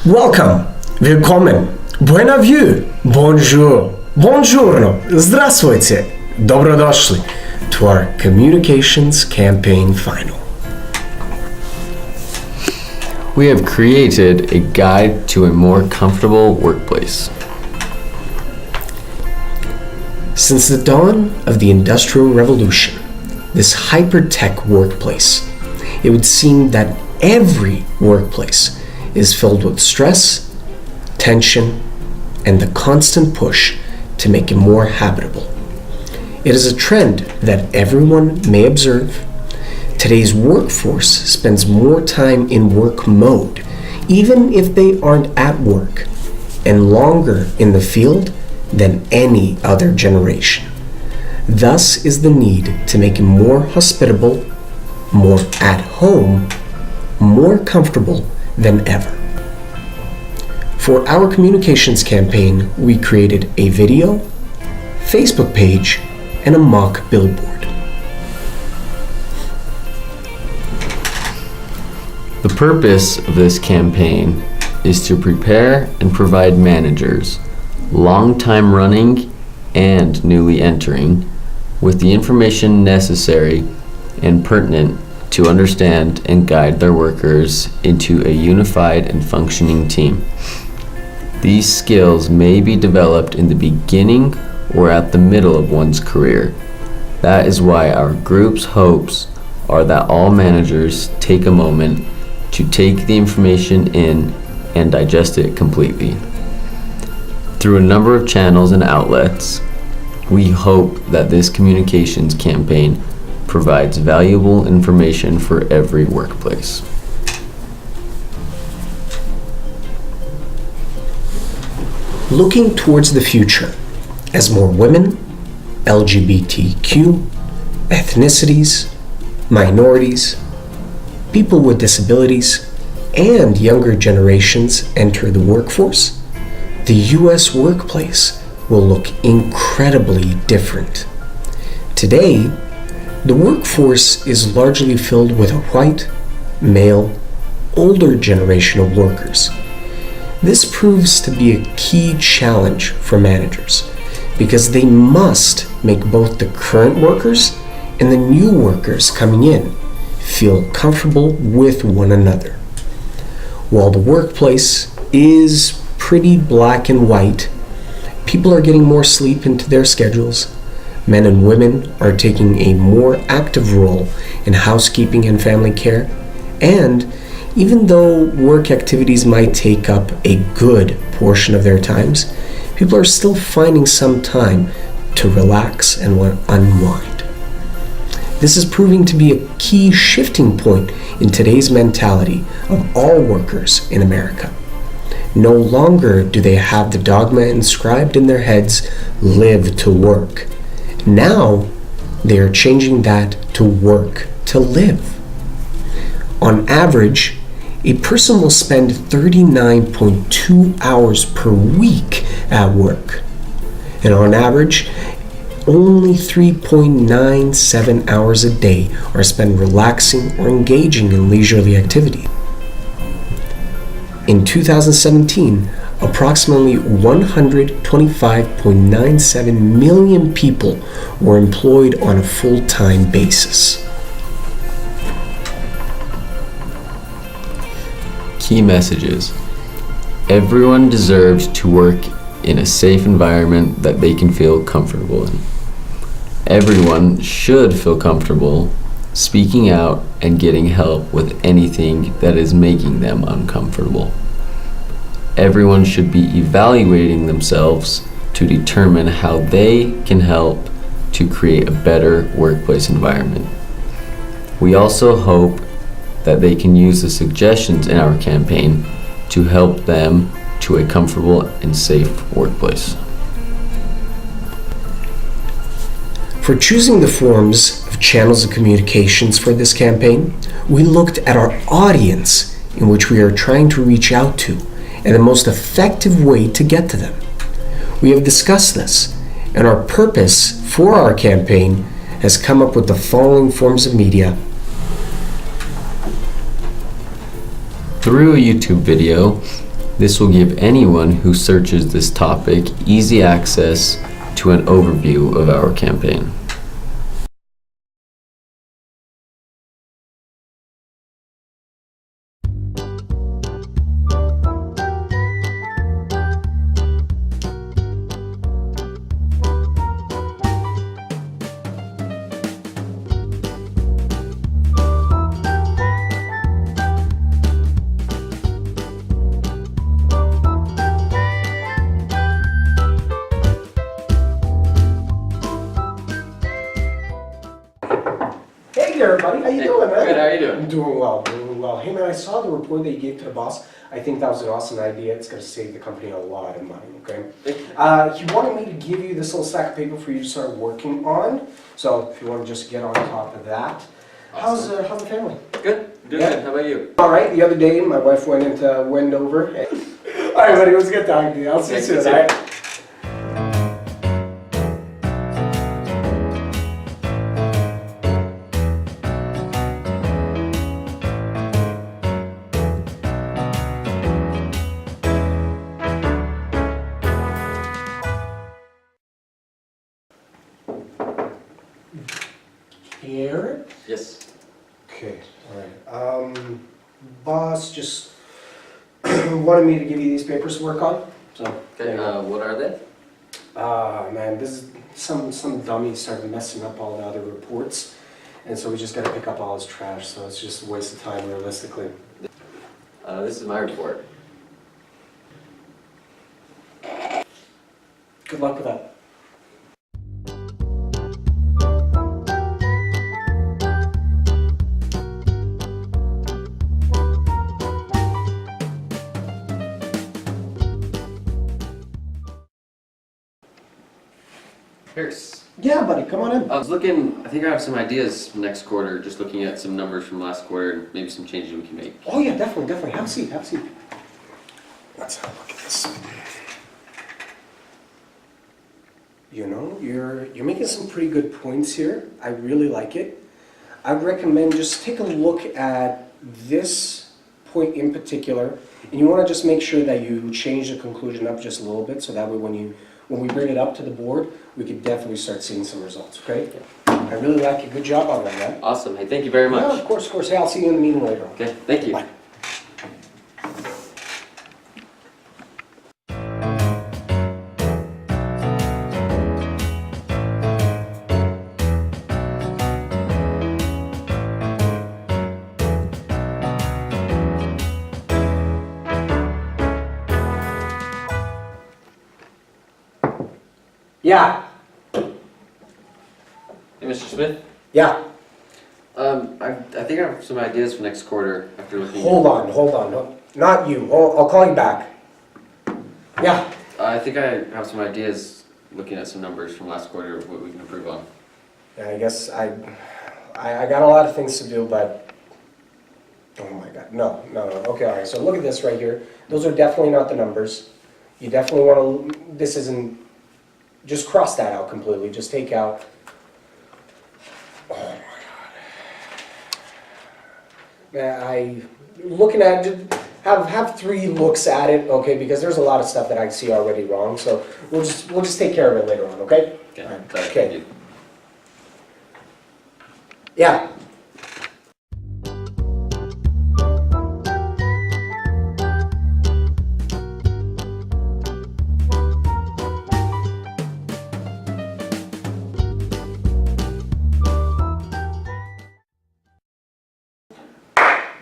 Welcome, willkommen, buena view, bonjour, buongiorno, здравствуйте, dobrodošli to our communications campaign final. We have created a guide to a more comfortable workplace. Since the dawn of the Industrial Revolution, this hyper-tech workplace, it would seem that every workplace is filled with stress, tension, and the constant push to make it more habitable. It is a trend that everyone may observe. Today's workforce spends more time in work mode, even if they aren't at work, and longer in the field than any other generation. Thus is the need to make it more hospitable, more at home, more comfortable than ever. For our communications campaign, we created a video, Facebook page, and a mock billboard. The purpose of this campaign is to prepare and provide managers, long-time running and newly entering, with the information necessary and pertinent to understand and guide their workers into a unified and functioning team. These skills may be developed in the beginning or at the middle of one's career. That is why our group's hopes are that all managers take a moment to take the information in and digest it completely. Through a number of channels and outlets, we hope that this communications campaign provides valuable information for every workplace. Looking towards the future, as more women, LGBTQ, ethnicities, minorities, people with disabilities, and younger generations enter the workforce, the U.S. workplace will look incredibly different. Today, the workforce is largely filled with a white, male, older generation of workers. This proves to be a key challenge for managers because they must make both the current workers and the new workers coming in feel comfortable with one another. While the workplace is pretty black and white, people are getting more sleep into their schedules. Men and women are taking a more active role in housekeeping and family care. And even though work activities might take up a good portion of their times, people are still finding some time to relax and unwind. This is proving to be a key shifting point in today's mentality of all workers in America. No longer do they have the dogma inscribed in their heads, live to work. Now, they are changing that to work to live. On average, a person will spend 39.2 hours per week at work. And on average, only 3.97 hours a day are spent relaxing or engaging in leisurely activity. In 2017, approximately 125.97 million people were employed on a full-time basis. Key messages. Everyone deserves to work in a safe environment that they can feel comfortable in. Everyone should feel comfortable speaking out and getting help with anything that is making them uncomfortable. Everyone should be evaluating themselves to determine how they can help to create a better workplace environment. We also hope that they can use the suggestions in our campaign to help them to a comfortable and safe workplace. For choosing the forms of channels of communications for this campaign, we looked at our audience in which we are trying to reach out to and the most effective way to get to them. We have discussed this, and our purpose for our campaign has come up with the following forms of media. Through a YouTube video, This will give anyone who searches this topic easy access to an overview of our campaign. Hey there, buddy. How you doing, man? Good, how are you doing? I'm doing well, doing well. Hey, man, I saw the report that you gave to the boss. I think that was an awesome idea. It's going to save the company a lot of money, okay? He wanted me to give you this little stack of paper for you to start working on. So if you want to just get on top of that. Awesome. How's the family? Good, doing Yeah. good. How about you? All right, the other day my wife went into Wendover. All right, buddy, it was a good talking to you. I'll see you soon, all right? Garrett? Yes. Okay, all right. Boss just wanted me to give you these papers to work on. So, Okay, what are they? man, this is some dummy started messing up all the other reports, and so we just got to pick up all his trash. So it's just a waste of time, realistically. This is my report. Good luck with that. Pierce. Yeah, buddy, come on in. I was looking, I think I have some ideas for next quarter, just looking at some numbers from last quarter and maybe some changes we can make. Oh yeah, definitely. Have a seat, have a seat. Let's have a look at this. You know, you're making some pretty good points here. I really like it. I'd recommend just take a look at this point in particular, and you want to just make sure that you change the conclusion up just a little bit, so that way when we bring it up to the board, we could definitely start seeing some results, okay? I really like it. Good job on that, man. Awesome. Hey, thank you very much. Yeah, of course. Hey, I'll see you in the meeting later on. Okay, thank you. Bye. Yeah, Hey, Mr. Smith? yeah. I think I have some ideas for next quarter after looking. Hold on. No, not you. I'll call you back. Yeah. I think I have some ideas looking at some numbers from last quarter of what we can improve on. Yeah, I guess I got a lot of things to do, but oh my God, no. Okay, all right. So look at this right here. Those are definitely not the numbers. You definitely want to. This isn't. Just cross that out completely. Just take out. Oh my God. Man, looking at it, have 3 looks at it, okay? Because there's a lot of stuff that I see already wrong. So we'll just take care of it later on, okay? Okay. All right. Thank Okay. you. Yeah.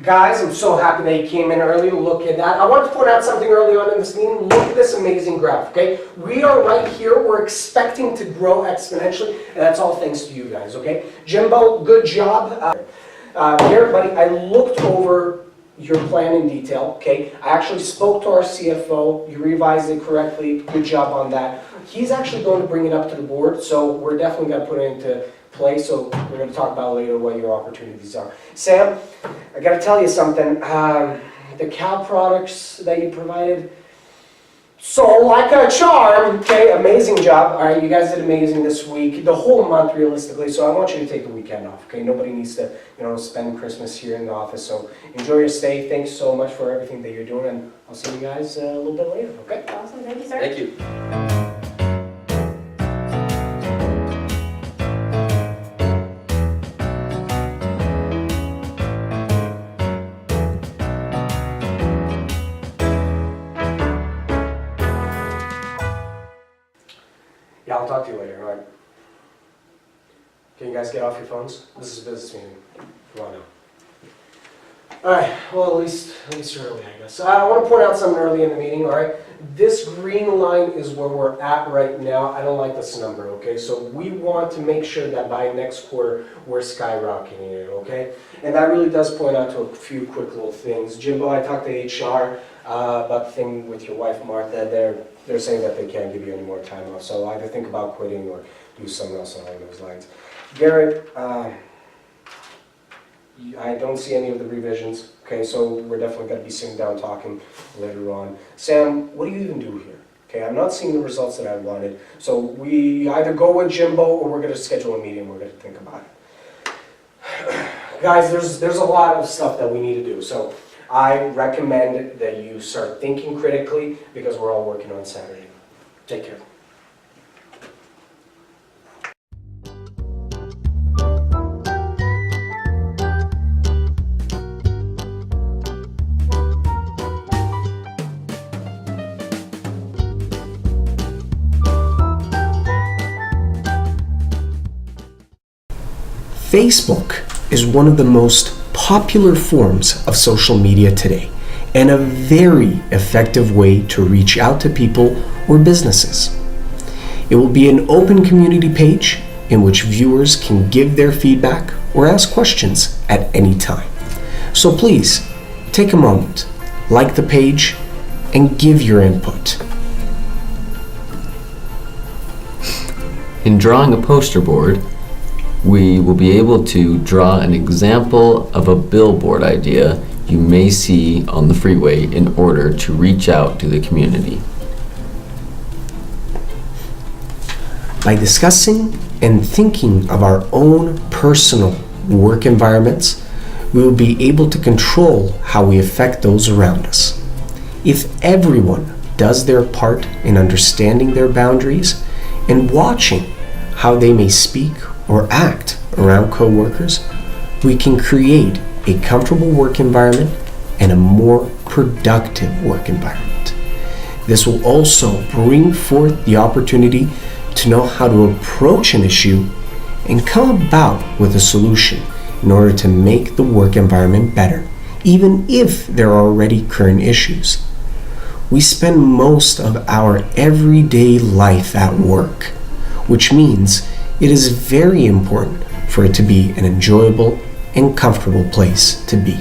Guys, I'm so happy that you came in early. Look at that. I wanted to point out something early on in this meeting. Look at this amazing graph, okay? We are right here. We're expecting to grow exponentially, and that's all thanks to you guys, okay? Jimbo, good job. Here, buddy, I looked over your plan in detail, okay? I actually spoke to our CFO. You revised it correctly. Good job on that. He's actually going to bring it up to the board, so we're definitely going to put it into play, so we're going to talk about later what your opportunities are. Sam, I got to tell you something. The cow products that you provided, So, like a charm, okay, amazing job. All right, you guys did amazing this week, the whole month realistically. So I want you to take the weekend off, okay? Nobody needs to, spend Christmas here in the office. So enjoy your stay. Thanks so much for everything that you're doing, and I'll see you guys a little bit later, okay? Awesome, thank you, sir. Thank you. Yeah, I'll talk to you later, all right? Can you guys get off your phones? This is a business meeting. Come on now. All right, well, at least you're early, I guess. I want to point out something early in the meeting, all right? This green line is where we're at right now. I don't like this number, okay? So we want to make sure that by next quarter, we're skyrocketing it, okay? And that really does point out to a few quick little things. Jimbo, I talked to HR about the thing with your wife, Martha. They're saying that they can't give you any more time off. So either think about quitting or do something else along those lines. Garrett, I don't see any of the revisions, okay, so we're definitely going to be sitting down talking later on. Sam, what do you even do here? Okay, I'm not seeing the results that I wanted, so we either go with Jimbo or we're going to schedule a meeting, we're going to think about it. Guys, there's a lot of stuff that we need to do, so I recommend that you start thinking critically because we're all working on Saturday. Take care. Facebook is one of the most popular forms of social media today and a very effective way to reach out to people or businesses. It will be an open community page in which viewers can give their feedback or ask questions at any time. So please take a moment, like the page, and give your input. In drawing a poster board, we will be able to draw an example of a billboard idea you may see on the freeway in order to reach out to the community. By discussing and thinking of our own personal work environments, we will be able to control how we affect those around us. If everyone does their part in understanding their boundaries and watching how they may speak or act around coworkers, we can create a comfortable work environment and a more productive work environment. This will also bring forth the opportunity to know how to approach an issue and come about with a solution in order to make the work environment better, even if there are already current issues. We spend most of our everyday life at work, which means it is very important for it to be an enjoyable and comfortable place to be.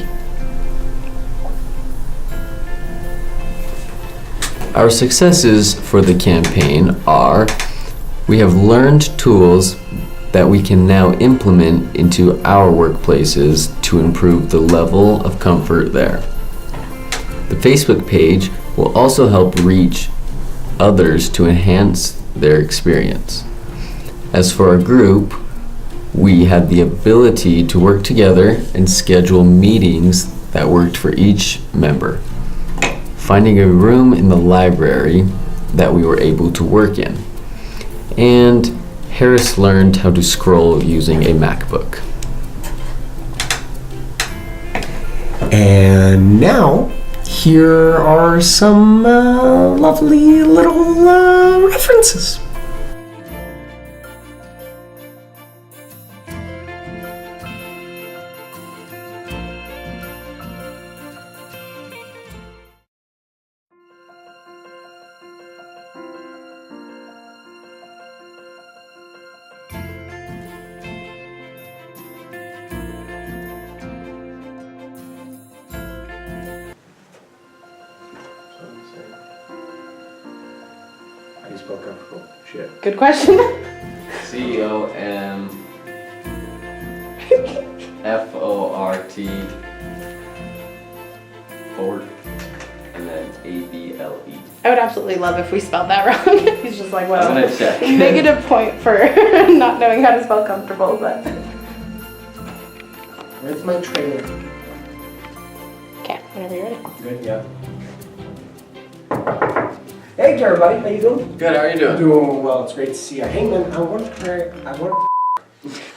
Our successes for the campaign are: we have learned tools that we can now implement into our workplaces to improve the level of comfort there. The Facebook page will also help reach others to enhance their experience. As for our group, we had the ability to work together and schedule meetings that worked for each member, finding a room in the library that we were able to work in. And Harris learned how to scroll using a MacBook. And now, here are some lovely little references. How do you spell comfortable? Shit. Good question. COMFORT. Fort. And then A-B-L-E. I would absolutely love if we spelled that wrong. He's just like, well, I'm gonna check. negative point for not knowing how to spell comfortable, but. Where's my trailer? Okay, whenever you're ready. Good, yeah. Hey, everybody, how you doing? Good, how are you doing? Doing well. It's great to see you. Hey, man, I want to try.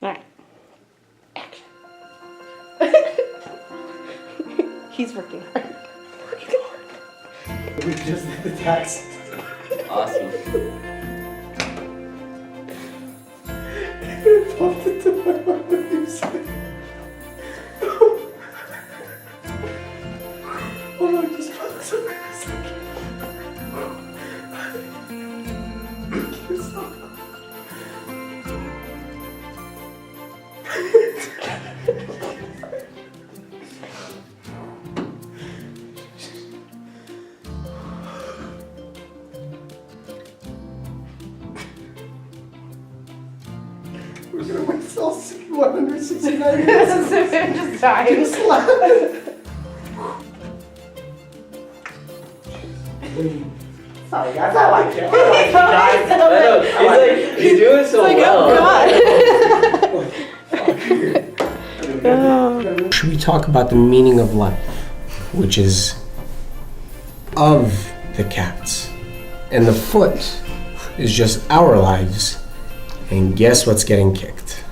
Alright. Action. He's working hard. We just did the text. Awesome. Popped into my mind when you said. Hold on, just popped into my second. We're gonna wait till 169 minutes. I'm just dying. Sorry, guys, I like it. I like you guys. He's doing so Like, well. oh god. Should we talk about the meaning of life, which is of the cats, and the foot is just our lives, and guess what's getting kicked?